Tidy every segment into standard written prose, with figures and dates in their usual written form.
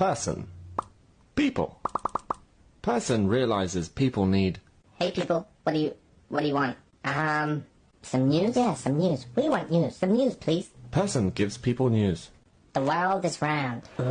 Person. People. Person realizes people need... Hey people, what do you want? Some news? Yeah, some news. We want news. Some news, please. Person gives people news. The world is round. Ooh.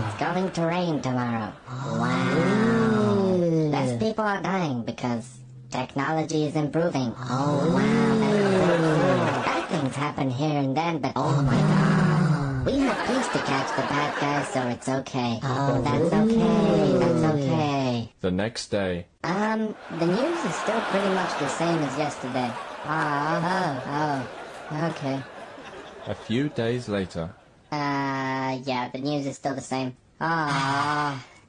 It's going to rain tomorrow. Wow. Less people are dying because technology is improving. Oh, wow. Bad things happen here and then, but oh my god. We have police to catch the bad guys, so it's okay. Oh, that's okay. That's okay. The next day. The news is still pretty much the same as yesterday. Okay. A few days later. Yeah, the news is still the same.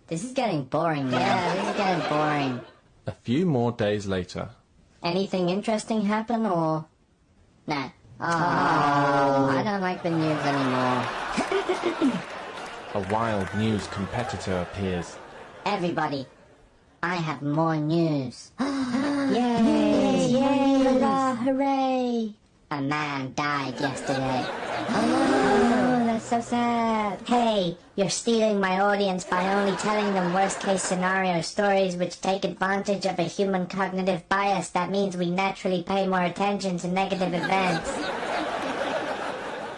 This is getting boring, man. Yeah, this is getting boring. A few more days later. Anything interesting happen, or... Nah. I don't like the news anymore. A wild news competitor appears. Everybody, I have more news. Yay! Yay! Hurrah! Hooray! A man died yesterday. Oh, that's so sad. Hey, you're stealing my audience by only telling them worst-case scenario stories which take advantage of a human cognitive bias. That means we naturally pay more attention to negative events.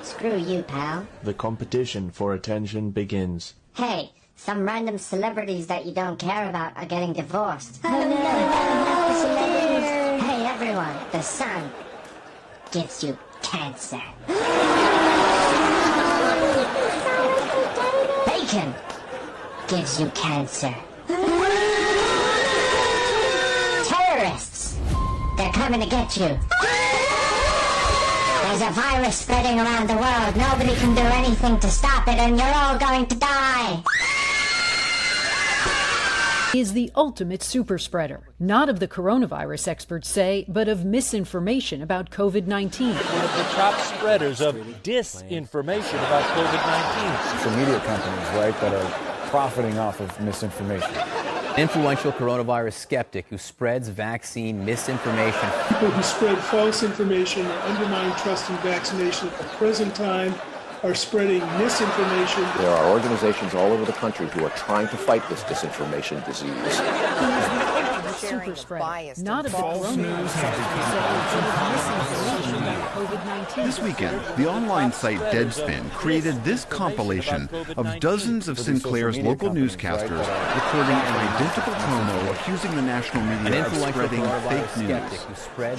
Screw you, pal. The competition for attention begins. Hey, some random celebrities that you don't care about are getting divorced. Oh, no. Celebrities. Hey, everyone, the sun gives you cancer. Bacon gives you cancer. Terrorists, they're coming to get you. There's a virus spreading around the world. Nobody can do anything to stop it, and you're all going to die. Is the ultimate super spreader, not of the coronavirus, experts say, but of misinformation about COVID-19. One of the top spreaders of disinformation about COVID-19. Social media companies, right, that are profiting off of misinformation. Influential coronavirus skeptic who spreads vaccine misinformation. People who spread false information or undermine trust in vaccination at the present time are spreading misinformation. There are organizations all over the country who are trying to fight this disinformation disease. Super spreader, not of the coronavirus. This weekend, the online site Deadspin created this compilation of dozens of Sinclair's local newscasters recording an identical promo accusing the national media of spreading fake news. I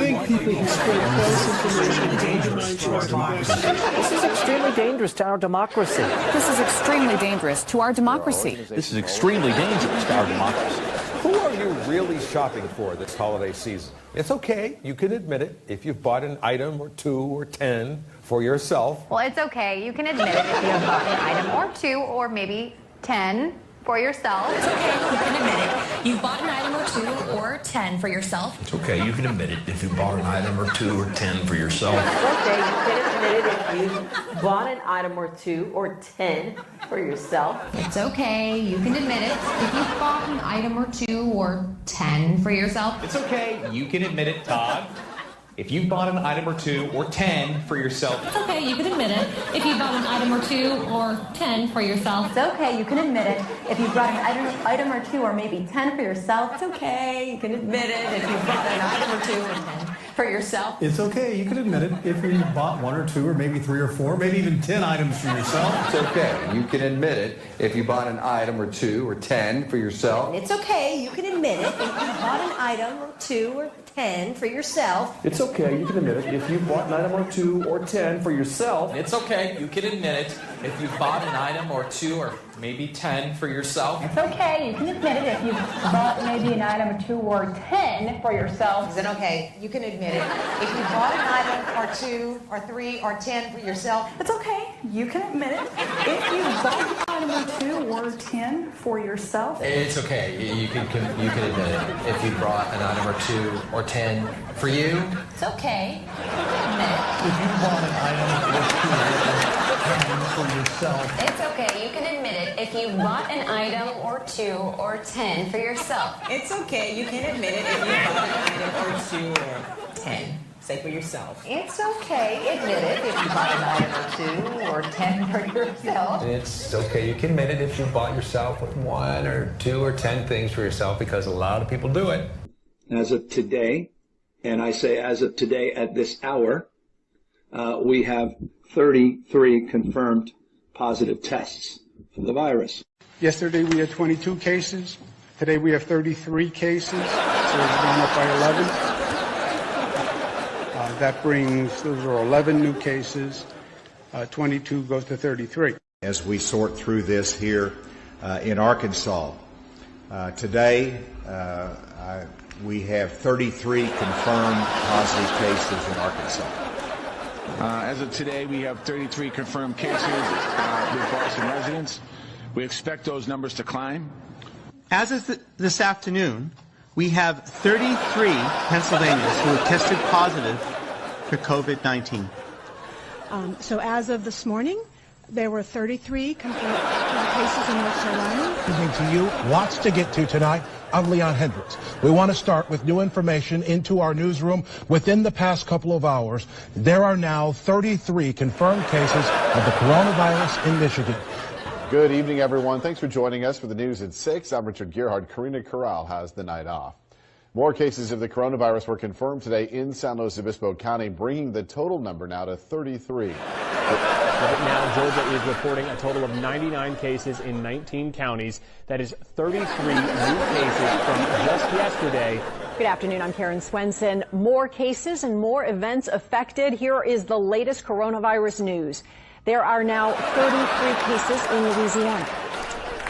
think people who spread false information undermine trust in vaccination. This is extremely dangerous to our democracy. This is extremely dangerous to our democracy. This is extremely dangerous to our democracy. Who are you really shopping for this holiday season? It's okay, you can admit it, if you've bought an item or 2 or 10 for yourself. Well, it's okay, you can admit it if you have bought an item or 2 or maybe 10 for yourself. It's okay, you can admit it. You've bought an item or 2 or 10 for yourself. It's okay, you can admit it if you bought an item or 2 or 10 for yourself. It's okay, you can admit it if you bought an item or 2 or 10 for yourself. It's okay, you can admit it if you've bought an item or 2 or 10 for yourself. It's okay, you can admit it, Todd. If you've bought an item or 2 or 10 for yourself. It's okay, you can admit it. If you bought an item or 2 or 10 for yourself. It's okay, you can admit it. If you bought an item or 2 or maybe 10 for yourself. It's okay, you can admit it. If you bought an item or 2 or 10 for yourself. It's okay, you can admit it. If you bought 1 or 2 or maybe 3 or 4, maybe even 10 items for yourself. It's okay, you can admit it. If you bought an item or 2 or 10 for yourself. It's okay, you can admit it. If you bought an item or 2 or 10 for yourself. It's okay, you can admit it, if you bought an item or 2 or 10 for yourself. It's okay, you can admit it if you bought an item or 2 or maybe 10 for yourself. It's okay, you can admit it if you bought maybe an item or 2 or 10 for yourself. Is it okay? You can admit it. If you bought an item or 2 or 3 or 10 for yourself. It's okay, you can admit it. If you bought an item or 2 or 10 for yourself. It's okay, you can admit it if you bought an item or 2 or 10 for you. It's okay, admit it. If you bought an item or 2 or 10 for yourself. It's okay, you can admit it. If you bought an item or 2 or 10 for yourself. It's okay, you can admit it if you bought an item or 2 or 10 Say for yourself. It's okay, admit it, if you bought an item or 2 or 10 for yourself. It's okay, you can admit it if you bought yourself 1 or 2 or 10 things for yourself, because a lot of people do it. As of today, and I say as of today at this hour, we have 33 confirmed positive tests for the virus. Yesterday we had 22 cases. Today we have 33 cases, so it's gone up by 11. That brings, those are 11 new cases. 22 goes to 33. As we sort through this here in Arkansas, today we have 33 confirmed positive cases in Arkansas. As of today, we have 33 confirmed cases with Boston residents. We expect those numbers to climb. As of this afternoon, we have 33 Pennsylvanians who have tested positive for COVID-19. So as of this morning, there were 33 confirmed cases in North Carolina. To you, lots to get to tonight. I'm Leon Hendricks. We want to start with new information into our newsroom. Within the past couple of hours, there are now 33 confirmed cases of the coronavirus in Michigan. Good evening, everyone. Thanks for joining us for the news at 6. I'm Richard Gearhart. Karina Corral has the night off. More cases of the coronavirus were confirmed today in San Luis Obispo County, bringing the total number now to 33. Right now, Georgia is reporting a total of 99 cases in 19 counties. That is 33 new cases from just yesterday. Good afternoon. I'm Karen Swenson. More cases and more events affected. Here is the latest coronavirus news. There are now 33 cases in Louisiana.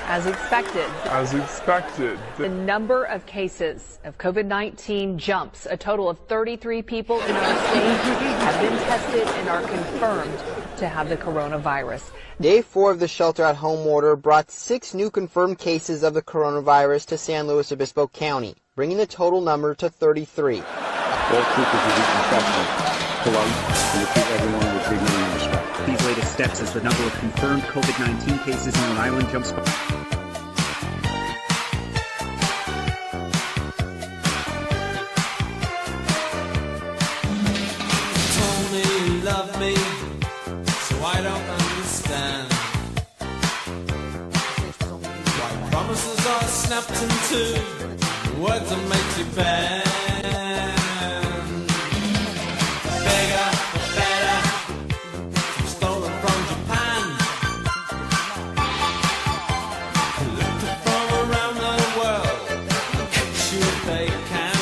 As expected. As expected. The number of cases of COVID-19 jumps. A total of 33 people in our state have been tested and are confirmed to have the coronavirus. Day 4 of the shelter-at-home order brought 6 new confirmed cases of the coronavirus to San Luis Obispo County, bringing the total number to 33. All troopers will be professional, polite, and to treat everyone with dignity and respect. These latest steps as the number of confirmed COVID-19 cases in Rhode Island jumps. Love me, so I don't understand why promises are snapped into words that make you bad. Bigger, better, stolen from Japan, collected from around the world, catch you if they can.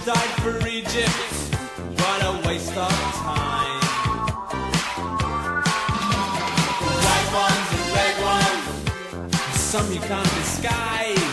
Died for Egypt, what a waste of time. The white ones and red ones, some you can't disguise.